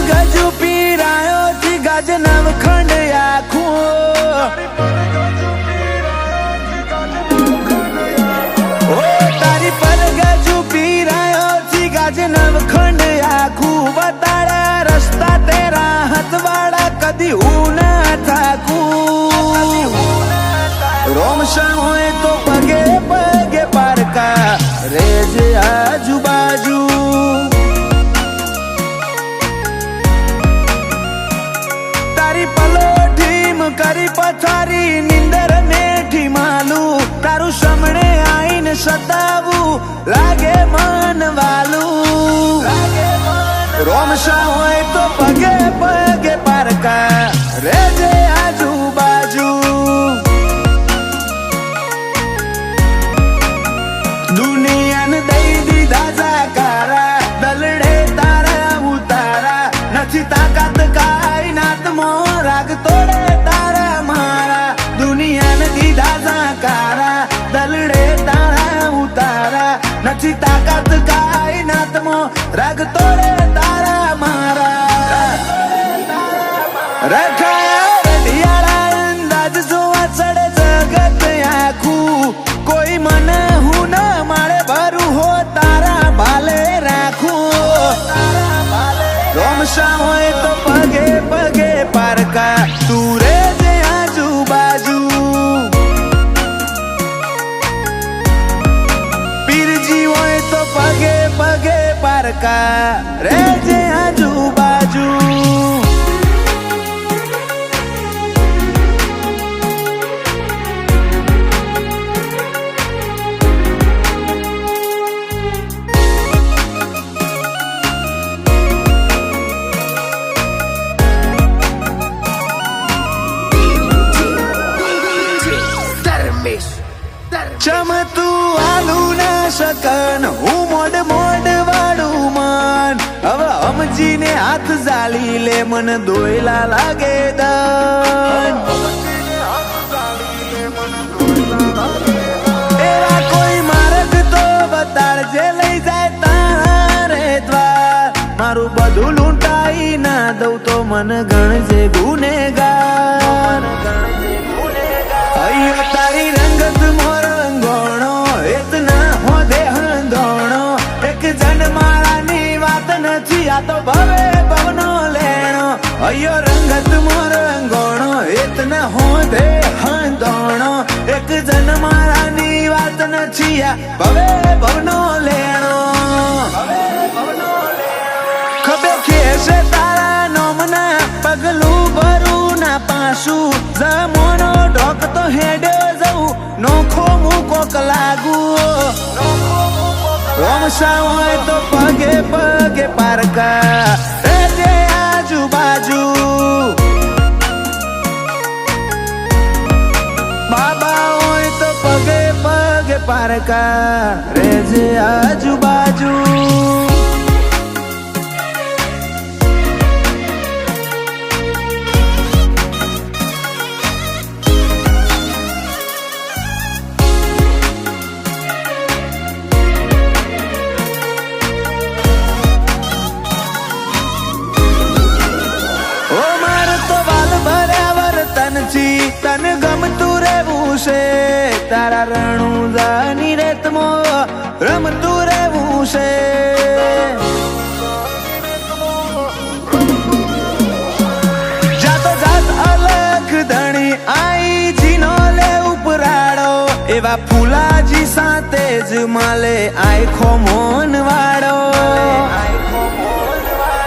ગજુ પીરાયો થી ગજ નવખંડ આખું તારી પર ગજુ પીરાયો થી ગજ નવખંડ આખું બતાડા રસ્તા તેરા હથવાડા કદી હું ના થાકું રોમશા હોય તો પગે પગે પારકા રેજે આજુબાજુ તારી પલોઠીમ કરી પથારી નિંદર મેઠી માલું તારું સમણે આઈને સતાવું લાગે મન વાલું રોમશા હોય તો પગે પગે પારકા રેજે આજુબાજુ દુનિયાને દઈ દીધા જાકારા દલડે તારા ઉતારા નથી તાકાત કાયનાત મો રાગ તોડે તારા મારા દુનિયાને દીધા જાકારા દલડે તારા ઉતારા નથી તાકાત કાયનાત મો રાગ તોડે તારા મારા રખાયા રઢિયાળા અંદાજ જોવા ચડે જગત આખું કોઈ મને હું ના મારે ભરું હો તારા ભાલે રાખું રોમશા હોય તો પગે પગે પારકા તું રેજે આજુબાજુ પીરજી હોય તો પગે પગે પારકા રેજે આજુબાજુ ચમતું આલુ ના શકન હું મોડ મોડ વાળું મન હવે સમજીને હાથ ઝાલી લે મન દોયલા લાગે દન એવા કોઈ માર્ગ તો બતાડજે લઈ જાય તારે દ્વાર મારું બધું લૂંટાઈ ના દઉં તો મન ગણજે ગુનેગાર અయ్యో તારી રંગત મોર અંગોણો એતના હો દેહંધોણો એક જન્માળાની વાત નથી આ તો ભવે ભવનો લેણો અయ్యో રંગત મોર અંગોણો એતના હો દેહંધોણો એક જન્માળાની વાત નથી આ ભવે ભવનો લેણો ખબે ખેસે તારા નોમના પગલું ભરું ના પાસું જમોનો ઢોક તો હેડે જવું નોખો મૂકોક લાગુ રોમશા હોય તો પગે પગે પારકા રેજે આજુબાજુ બાબા હોય તો પગે પગે પારકા રેજે આજુબાજુ તને ગમતું રહેવું છે તારા રણુજાની રેતમાં રમતું રહેવું છે જાતો જાત અલગ ધણી આઈ જીનો લે ઉપરાડો એવા ફૂલાજી સાથે જ માલે આખો મોન વાળો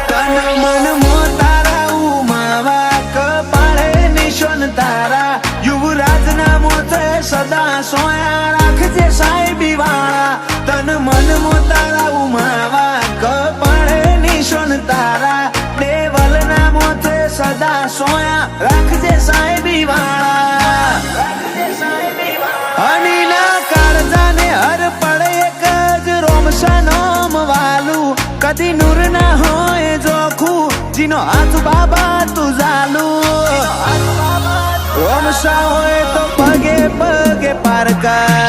તન મન મો તારા ઉમાવા કપાળે નિશાન તારા યુવરાજ ના મોથે સદા સોયા રાખજે સાહેબી વાળા તન મન મો તારા ઉમાવા કપાળે નિશાન તારા દેવલ ના મોથે સદા સોયા રાખજે સાહેબી વાળા અનીના કાળજાને હર પડે એક જ રોમશા નામ વાલું કદી નૂર ના હોય જોખું જીનો હાથ બાબા તું ઝાલું રોમશા હોય તો પગે પગે પારકા